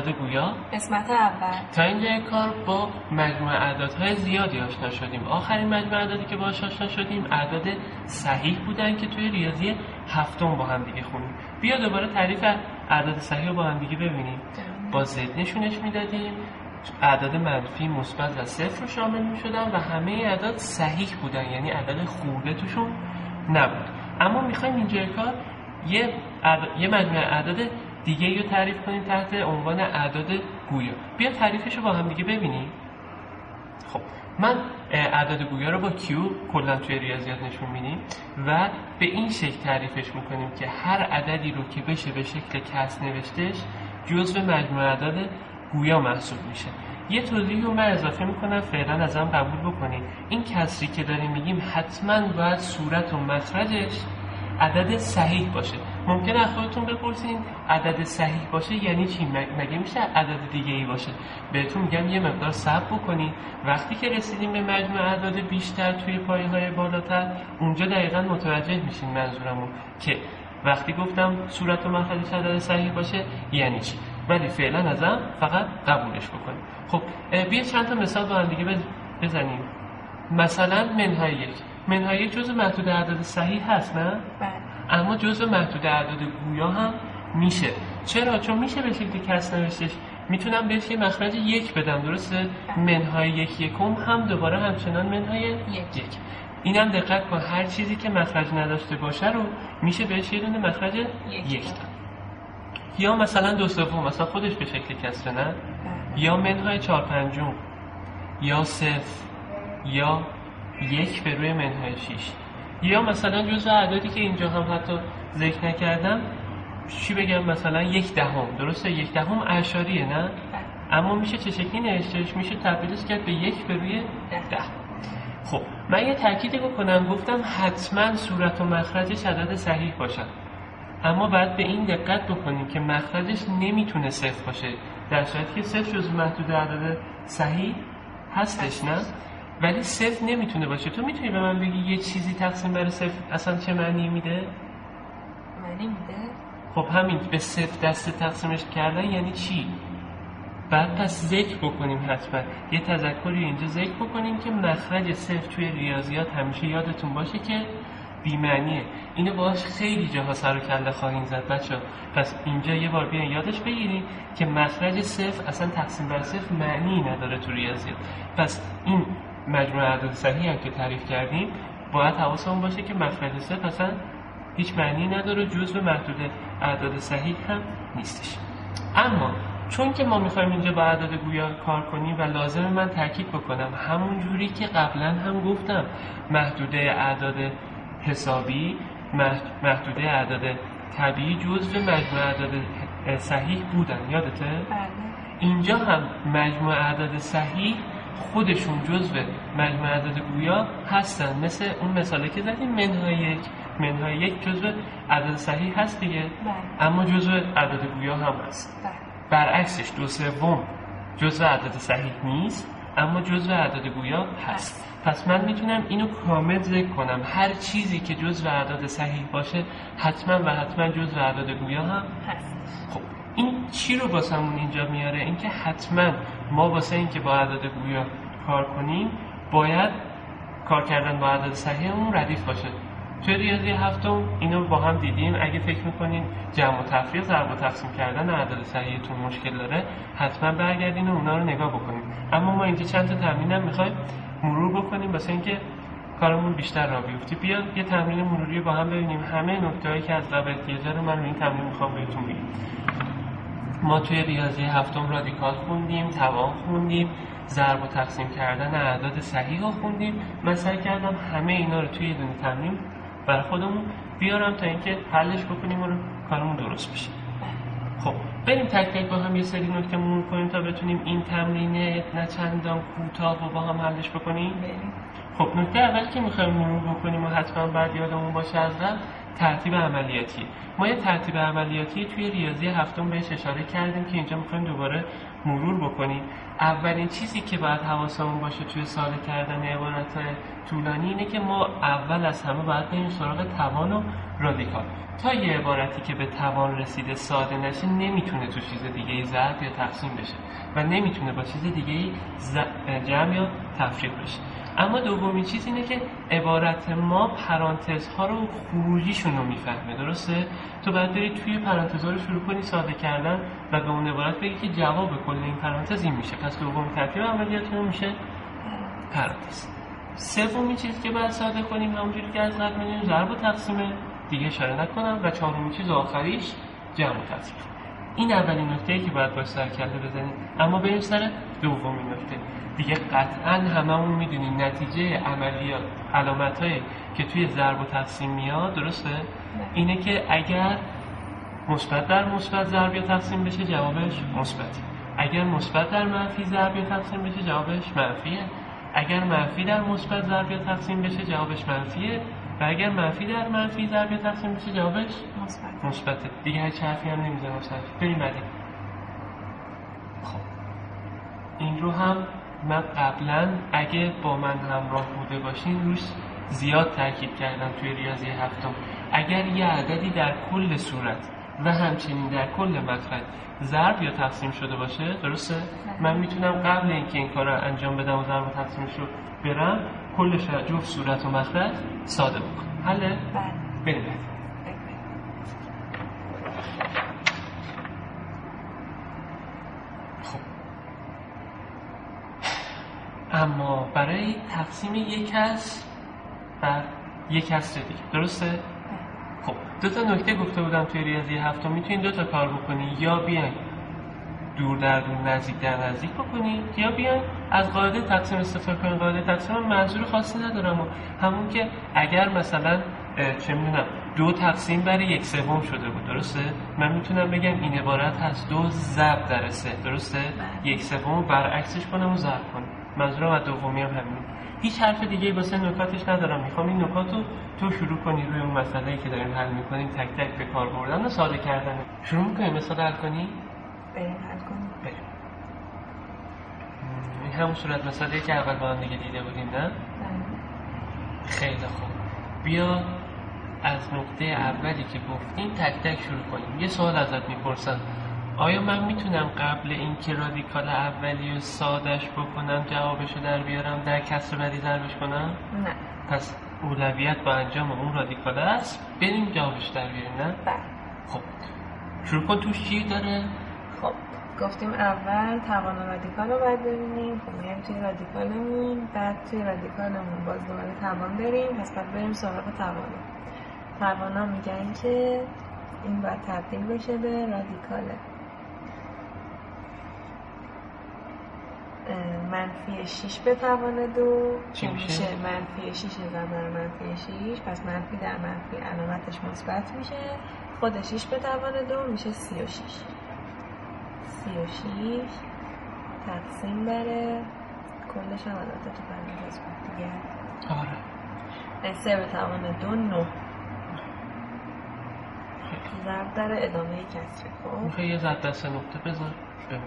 اعداد گویا. قسمت اول. تا اینجای کار با مجموعه اعدادهای زیادی آشنا شدیم. آخرین مجموعه اعدادی که باهاش آشنا شدیم اعداد صحیح بودن که توی ریاضی هفتم با هم دیگه خوندیم. بیا دوباره تعریف اعداد صحیح رو با هم دیگه ببینیم. با زد نشونش میدادیم، اعداد منفی، مثبت و صفر رو شامل میشدن و همه اعداد صحیح بودن، یعنی اعداد خورده توشون نبود. اما میخوایم اینجای کار یه مجموعه اعداد دیگه رو تعریف کنیم تحت عنوان اعداد گویا. بیا تعریفش رو با هم دیگه ببینیم. خب من اعداد گویا رو با کیو کلا توی ریاضیات نشون میدیم و به این شکل تعریفش میکنیم که هر عددی رو که بشه به شکل کسر نوشتش جزو مجموعه اعداد گویا محسوب میشه. یه توضیحی رو من اضافه میکنم فعلا ازم قبول بکنید. این کسری که داریم میگیم حتما باید صورت و مخرجش عدد صحیح باشه. ممکنه از خودتون بپرسین عدد صحیح باشه یعنی چی؟ مگه میشه عدد دیگه ای باشه؟ بهتون میگم یه مقدار صبر بکنین. وقتی که رسیدیم به مجموع اعداد بیشتر توی پایه‌های بالاتر، اونجا دقیقاً متوجه میشین منظورمو که وقتی گفتم صورت و مخرجش عدد صحیح باشه یعنی چی. ولی فعلا ازم فقط قبولش بکنیم. خب بیا چند تا مثال با هم دیگه بزنیم. مثلا منهای یک. منهای یک جزء محدود اعداد صحیح هست نه؟ بله. اما جزء محدود اعداد گویا هم میشه. چرا؟ چون میشه به شکل کسر نوشتش. میتونم بهش یه مخرج یک بدم، درسته؟ منهای یک یکم هم دوباره همچنان منهای یک. اینم دقت کن، هر چیزی که مخرج نداشته باشه رو میشه بهش یه دونه مخرج یک داد. یا مثلا دو سوم، مثلا خودش به شکل کسره نه؟ یا منهای چهار پنجم، یا صفر، یا یک به روی منهای 6. یا مثلا جزء اعدادی که اینجا هم حتی ذکر نکردم چی بگم، مثلا 1/10، درسته؟ 1/10 اعشاریه نه؟ اما میشه چه شکلی نوشتش؟ میشه تبدیلش کرد به 1 به روی 10. خب من یه تأکید بکنم، گفتم حتما صورت و مخرجش عدد صحیح باشن، اما باید به این دقت بکنیم که مخرجش نمیتونه صفر باشه، در صورتی که صفر جزو محدود اعداد صحیح هستش نه؟ ولی صفر نمیتونه باشه. تو میتونی به من بگی یه چیزی تقسیم بر صفر اصلا چه معنی میده؟ معنی میده؟ خب همین به صفر دست تقسیمش کردن یعنی چی؟ بعد پس ذکر بکنیم، حتما یه تذکری اینجا ذکر بکنیم که مخرج صفر توی ریاضیات همیشه یادتون باشه که بی‌معنیه. اینو باهاش خیلی جاها سر و کله خواهیم زد بچه‌ها. پس اینجا یه بار بیاین یادش بگیریم که مخرج صفر اصلا تقسیم بر صفر معنی نداره تو ریاضیات. پس این مجموعه اعداد صحیح هم که تعریف کردیم باید حواسمون باشه که مخرج صفر اصلا هیچ معنی نداره، جزو محدود اعداد صحیح هم نیستش. اما چون که ما میخوایم اینجا با اعداد گویا کار کنیم و لازم من تاکید بکنم همون جوری که قبلا هم گفتم محدوده اعداد حسابی، محدوده اعداد طبیعی جزو مجموعه اعداد صحیح بودن، یادته؟ بله. اینجا هم مجموعه اعداد صحیح خودشون جزو مجموعه اعداد گویا هستن. مثل اون مثالی که زدیم منهای یک جزو اعداد صحیح هست دیگه. بله. اما جزو اعداد گویا هم هست. بله. برعکسش دو سوم جزو اعداد صحیح نیست اما جزو اعداد گویا هست. پس من میتونم اینو کامل ذکر کنم، هر چیزی که جزو اعداد صحیح باشه حتما و حتما جزو اعداد گویا هم هست. خب این چی رو واسمون اینجا میاره؟ اینکه حتما ما واسه اینکه با اعداد گویا کار کنیم باید کار کردن با اعداد صحیح اون ردیف باشه. توی ریاضی هفتم اینو با هم دیدیم. اگه فکر میکنین جمع و تفریق، ضرب و تقسیم کردن اعداد صحیحتون مشکل داره حتما برگردین و اونا رو نگاه بکنیم. اما ما اینجا چند تا تمرین هم میخوایم مرور بکنیم واسه اینکه کارمون بیشتر راه بیفته. بیا یه تمرین مروری با هم ببینیم. همه نکته‌هایی که از قبل احتیاج رو من این تمرین میخوام بهتون بگم. ما توی ریاضی هفتم رادیکال خوندیم، توان خوندیم، ضرب و تقسیم کردن اعداد صحیح رو خوندیم. من سعی کردم همه اینا رو توی یه دونه تمرین برای خودمون بیارم تا اینکه حلش بکنیم و کارمون درست بشه. خب بریم تک تک با هم یه سری نکته مرور کنیم تا بتونیم این تمرین نه چندان کوتاه رو با هم حلش بکنیم. خب نکته اول که میخوایم مرور بکنیم و حتما بعد یادمون باشه از قبل ترتیب عملیاتی. ما یه ترتیب عملیاتی توی ریاضی هفتم بهش اشاره کردیم که اینجا می‌خوایم دوباره مرور بکنیم. اولین چیزی که باید حواسمون باشه توی ساده کردن عبارت‌های طولانی اینه که ما اول از همه باید بریم سراغ توان و رادیکال. تا یه عبارتی که به توان رسیده ساده نشه نمیتونه تو چیز دیگه‌ای ضرب یا تقسیم بشه و نمیتونه با چیز دیگه‌ای جمع یا تفریق بشه. اما دومین چیز اینه که عبارت ما پرانتزها رو خروجیشون رو میفهمه. درسته؟ تو باید بری توی پرانتزها رو شروع کنی ساده کردن و به اون عبارت بگی که جواب کل این پرانتز این میشه. پس دومین ترتیب عملیاتمون میشه پرانتز. سومین چیزی که باید ساده کنیم همونجوری که از قبل می‌دونیم ضرب و تقسیمه، دیگه اشاره نکنم، و چهارمین چیز آخریش جمع و تقسیم. این اولین نکته‌ای که باید باش سر کله بزنیم. اما بریم سر دومین نکته. دیگه قطعاً هممون میدونیم نتیجه عملیات علامت‌هایی که توی ضرب و تقسیم میاد، درسته؟ اینه که اگر مثبت در مثبت ضرب یا تقسیم بشه جوابش مثبته. اگر مثبت در منفی ضرب یا تقسیم بشه جوابش منفیه. اگر منفی در مثبت ضرب یا تقسیم بشه جوابش منفیه. و اگر منفی در منفی ضرب یا تقسیم بشه جوابش مثبته. دیگه هیچ حرفی هم نمیزنم سر. بریم بعدی. خب این رو هم من قبلا اگه با من همراه بوده باشین روش زیاد تاکید کردم توی ریاضی هفتم. اگر یه عددی در کل صورت و همچنین در کل مخرج ضرب یا تقسیم شده باشه، درسته؟ من میتونم قبل اینکه این کار رو انجام بدم و ضرب و تقسیمش رو برم کلش رو جفت صورت و مخرج ساده بکنم. حله؟ بریم بعد. خب اما برای تقسیم یک کسر بر یک کسر دیگه، درسته؟ خب دو تا نکته گفته بودم توی ریاضی هفتم میتونین دو تا کار بکنی، یا بیاین دور در دور نزدیک در نزدیک بکنی، یا بیاین از قاعده تقسیم استفاده کنین. قاعده تقسیم هم منظور خاصی ندارم، همون که اگر مثلا چه میدونم 2 تقسیم بر 1/3 شده بود، درسته؟ من میتونم بگم این عبارت هست 2 ضرب در 3، درسته؟ 1/3 برعکسش کنم و ضرب کنم. منظورم از دومی هم همین. هیچ حرف دیگه واسه نکاتش ندارم. میخوام این نکات رو تو شروع کنی روی اون مسئله‌ای که داریم حل میکنیم تک تک به کار بردن و ساده کردن. شروع میکنیم مثال حل کنی؟ بریم حل کنیم. بریم. این همون صورت مسئله‌ای که اول با هم دیگه دیده بودیم، نه؟ خیلی خوب. بیا از نقطه اولی که گفتیم تک تک شروع کنیم. یه سوال ازت میپرسم. آیا من میتونم قبل اینکه رادیکال اولی رو سادهش بکنم جوابشو در بیارم در کسر بعدی ضربش کنم؟ نه. پس اولویت با انجام اون رادیکال است بریم جوابش در بیاریم، نه؟ بله. خب شروع کن. توش چی داره؟ خب گفتیم اول توان رادیکال رو باید ببینیم. خب میایم توی رادیکالمون، بعد توی رادیکالمون باز دوباره توان بریم، پس بعد بریم سراغ توانا میگن که این باید تبدیل بشه به رادیکاله منفی 6 به توان 2 که میشه منفی 6 ضرب منفی 6. پس منفی در منفی علامتش مثبت میشه، خود 6 به توان 2 میشه 36. 36 تقسیم بره کلش هم البته تو پرانتز بود دیگه. آره. 3 به توان 2 9 ضرب در ادامه کسری. خب میخوای یه ضرب دست نقطه بذار بمون.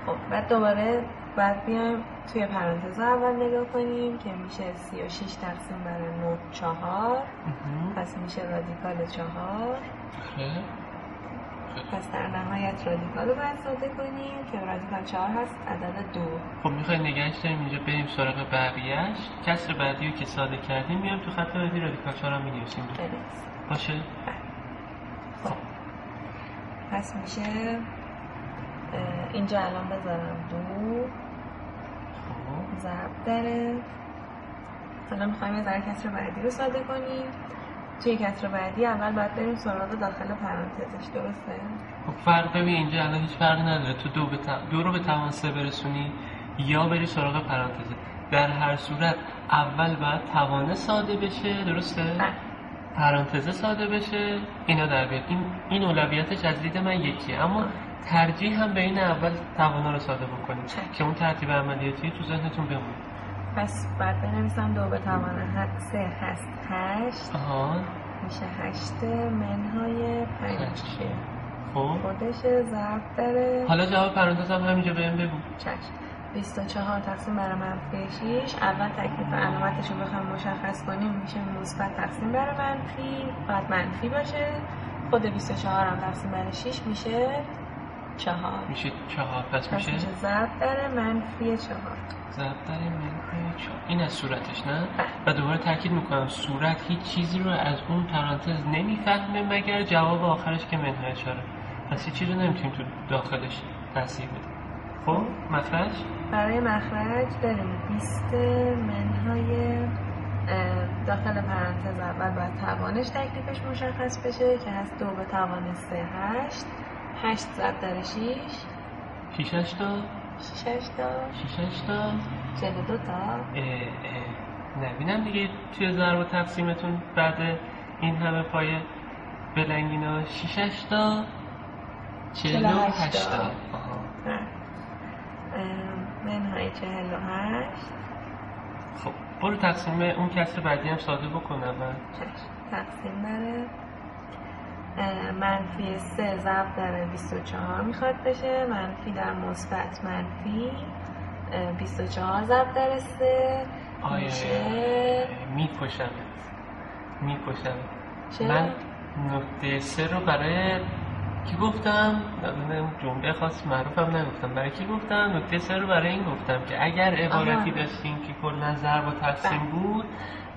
خب بعد دوباره بعد بیایم توی پرانتز اول نگاه کنیم که میشه 36 تقسیم بر 9 4. پس میشه رادیکال 4. پس در نهایت رادیکال رو باید ساده کنیم که رادیکال 4 هست عدد 2. خب میخوای نگهش داریم اینجا بریم سراغ بقیهش. کسر بعدی رو که ساده کردیم میام تو خط بعدی رادیکال 4 هم می‌نویسیم باشه؟ خب پس میشه اینجا الان بذارم 2 ضرب داره. حالا میخوایم یه ذره کسر بعدی رو ساده کنیم. توی کسر بعدی اول باید بریم سراغ داخل پرانتزش، درسته؟ خب فرق ببین اینجا الان هیچ فرقی نداره تو دو رو به توان 3 برسونی یا بری سراغ پرانتزه. در هر صورت اول باید توان ساده بشه، درسته؟ پرانتزه ساده بشه، اینا در بیاد. این اولویتش از دید من یکیه، اما ترجیح هم به این اول توانا رو ساده بکنیم که اون ترتیب عملیاتی تو ذهنتون بمونه. پس بعد بنویسم 2 به توان 3 هست 8. میشه 8 منهای 5. خب خودش ضرب داره. حالا جواب پرانتز هم همینجا بهم بگو. چشم. 24 تقسیم بر منفی 6. اول تکلیف علامتش رو بخوام مشخص کنیم میشه مثبت تقسیم بر منفی، بعد منفی باشه. خود 24 هم تقسیم بر 6 میشه 4. میشه 4. پس میشه ضرب داره منفی 4. ضرب داره منفی 4. این از صورتش نه؟ و دوباره تاکید میکنم صورت هیچ چیزی رو از اون پرانتز نمیفهمه مگر جواب آخرش که منهای 4. پس هیچ چیزی رو نمیتونیم تو داخلش تصحیح بدیم. خب مخرج؟ برای مخرج داریم 20 منهای داخل پرانتز اول باید توانش تکلیفش مشخص بشه که هست 2 به توان 3 8. 8 ضرب در 6 6 8 تا 6 8 تا 6 8 تا 42 تا. نبینم دیگه توی ضرب و تقسیمتون بعد این همه پایه بلنگینا 6 8 تا 48 تا. منهای 48. خب برو تقسیم اون کسر بعدی هم ساده بکنم. تقسیم بره منفی 3 ضرب در 24 میخواد بشه. منفی در مثبت منفی 24 ضرب در 3 میشه. میکشم من نقطه 3 رو برای کی گفتم؟ جمله خاص معروفم نگفتم. برای کی گفتم؟ نکته 3 رو برای این گفتم که اگر عبارتی داشتیم که کلا ضرب و تقسیم بود،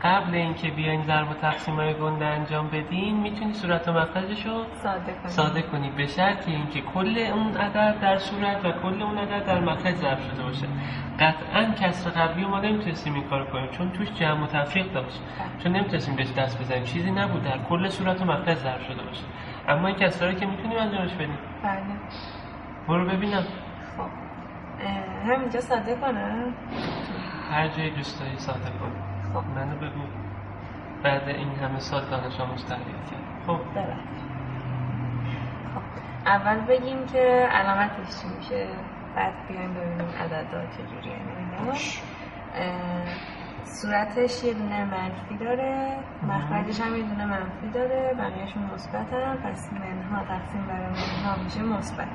قبل اینکه بیاین ضرب و تقسیم‌های گنده انجام بدین میتونی صورت و مخرجش رو ساده کنی به شرط اینکه کل اون عدد در صورت و کل اون عدد در مخرج ضرب شده باشه. قطعاً کسر قبلی ما نمیتونستیم این کارو کنیم چون توش جمع و تفریق داشت، چون نمیتونستیم بهش دست بزنیم، چیزی نبود در کل صورت و مخرج ضرب شده باشه. اما این کسرها رو که میتونیم انجامش بدیم. بله. برو ببینم. خب همینجا ساده کنم؟ هر جایی دوست داری ساده کن. خب منو بگو. بعد این همه سال دانش آموز تربیت کرد. خب اول بگیم که علامتش چی میشه، بعد بیایم ببینیم عددها چجوریه. صورتش یه دونه منفی داره، مخرجش هم یه دونه منفی داره، بقیه‌شون مثبت هم. پس منها تقسیم بر منها میشه مثبت.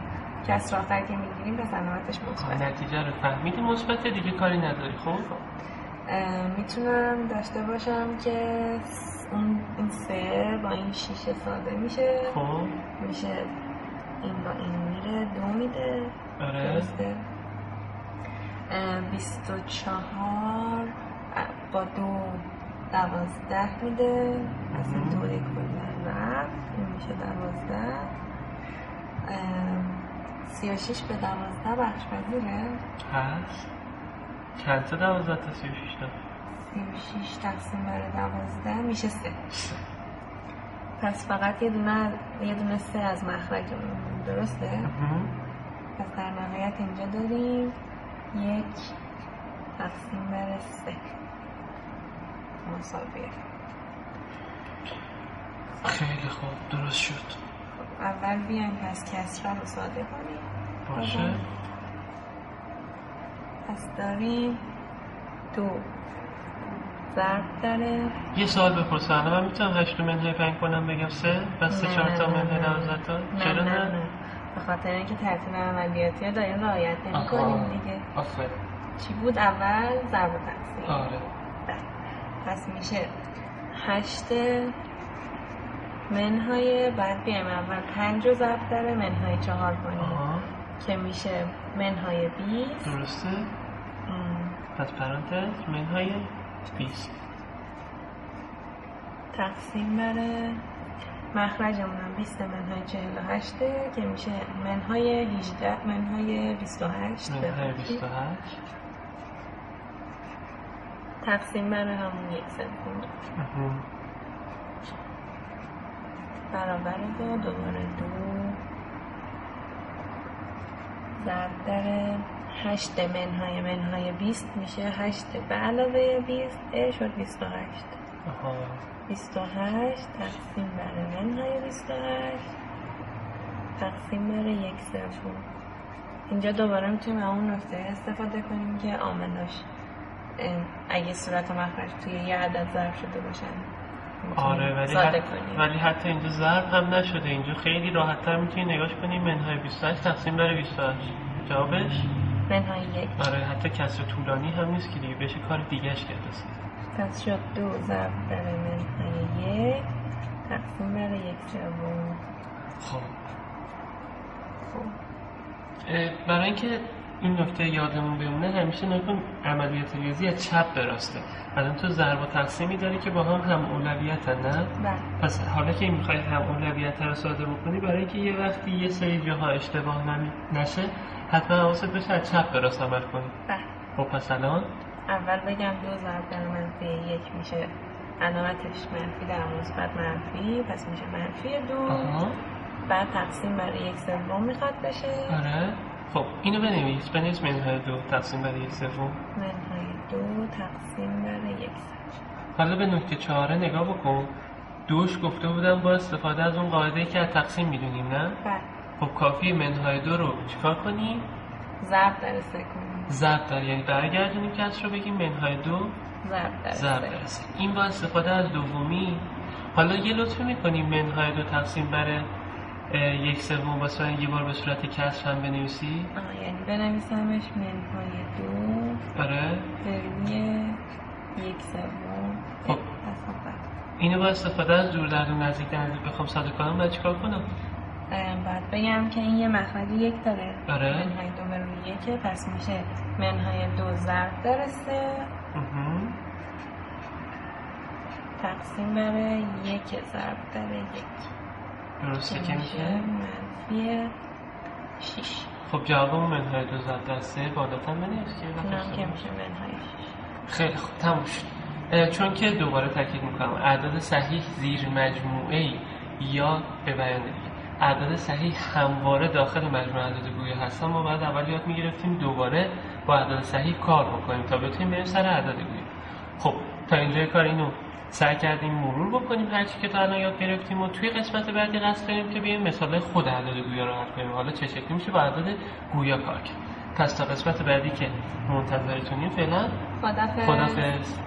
کسر آخر که میگیریم پس علامتش مثبت. نتیجه رو فهمیدی مثبت دیگه کاری نداری. خب میتونم داشته باشم که این 3 با این 6 ساده میشه. خب میشه این با این میره 2 میده. درسته. 24 با 2 12 میده. از این 2 کلا رفت. این میشه 12. 36 به 12 بخش پذیره هست. چند تا 12 تا 36 تا؟ 36 تقسیم بر 12 میشه 3. پس فقط یه دونه 3 از مخرجمون. درسته؟ پس در نهایت اینجا داریم 1 تقسیم بر 3 مساویه. خیلی خوب درست شد. اول بیایم پس کسره رو ساده کنیم. باشه. پس داریم 2 ضرب داره. یه سوال بپرسم، من میتونم 8 منهای 5 کنم بگم 3 بس 3 4 تا منهای 12 تا؟ چرا نه؟ به خاطر اینکه ترتیب عملیاتی رو داریم رعایت نمی‌کنیم دیگه. آفرین. چی بود اول؟ ضرب و تقسیم. آره. پس میشه 8 منهای، بعد بیایم اول 5 رو ضرب داره منهای 4 کنیم که میشه منهای 20. درسته. پس پرانتز منهای 20 تقسیم بره مخرجمون هم 20 منهای 48 که میشه منهای 18 منهای 28 تقسیم بره همون 1 سوم برابر 2 دوباره 2 ضرب در 8 منهای 20 میشه 8 به علاوه 20 شد 28. 28 تقسیم بر منهای 28 تقسیم بر 1 سوم. اینجا دوباره میتونیم اون نکته استفاده کنیم که عاملاش اگه صورت و مخرج توی یه عدد ضرب شده باشن. آره ولی حتی اینجا ضرب هم نشده. اینجا خیلی راحت‌تر میتونی نگاش کنی منهای 28 تقسیم بر 28. جوابش منهای 1. آره حتی کسر طولانی هم نیست که دیگه بشه کار دیگه‌اش کرد. پس شد 2 ضرب در منهای 1 تقسیم بر 1/3. خب برای اینکه این نکته یادمون بمونه همیشه نکن عملیات ریاضی از چپ به راسته. الان تو ضرب و تقسیمی داری که با هم اولویتن نه؟ بله. پس حالا که میخوای هم اولویت رو ساده بکنی برای اینکه یه وقتی یه سری جاها اشتباه نشه حتما حواست بشه از چپ به راست عمل کنی. بله. خب پس الان اول بگم 2 ضرب در منفی 1 میشه علامتش منفی در مثبت منفی، پس میشه منفی 2. بعد تقسیم بر 1/3 میخواد بشه. آره خب اینو بنویس منهای 2 تقسیم بر 1/3. منهای 2 تقسیم بر 1/3. حالا به نکته 4 نگاه بکن. دوش گفته بودم با استفاده از اون قاعده‌ای که از تقسیم میدونیم نه؟ بله. خب کافیه منهای 2 رو چیکار کنیم؟ ضرب در 3 کنیم. ضرب در یعنی برگردونیم کسر رو بگیم منهای 2 ضرب در 3. این با استفاده از دومی. حالا یه لطفی میکنیم منهای 2 تقسیم بر 1/3 واسه یه بار به صورت کسر هم بنویسی؟ یعنی بنویسمش منهای 2 آره به روی 1/3. خب اینو با استفاده از دور در نزدیک بخوام ساده کنم باید چیکار کنم؟ باید بگم که این یه مخرج 1 داره. آره منهای 2 به روی 1 پس میشه منهای 2 ضرب در 3 تقسیم بر 1 ضرب در 1. درسته که میشه منفی 6. خب جوابمون منهای 2 ضرب در 3 بالاتر بنویس که اینم که میشه منهای 6. خیلی خوب تموم شد. چون که دوباره تاکید میکنم اعداد صحیح زیر مجموعه یا به بیان اعداد صحیح همواره داخل مجموعه اعداد گویا هستن. ما بعد اول یاد میگرفتیم دوباره با اعداد صحیح کار بکنیم تا بتونیم بریم سر اعداد گویا. خب تا اینجای کار اینو سعی کردیم مرور بکنیم هرچی که تا الان یاد گرفتیم و توی قسمت بعدی قصد داریم که بیایم مثال خود اعداد گویا رو حل کنیم. حالا چه شکلی میشه با اعداد گویا کار کرد. پس تا قسمت بعدی که منتظرتونیم فعلا خدافظ.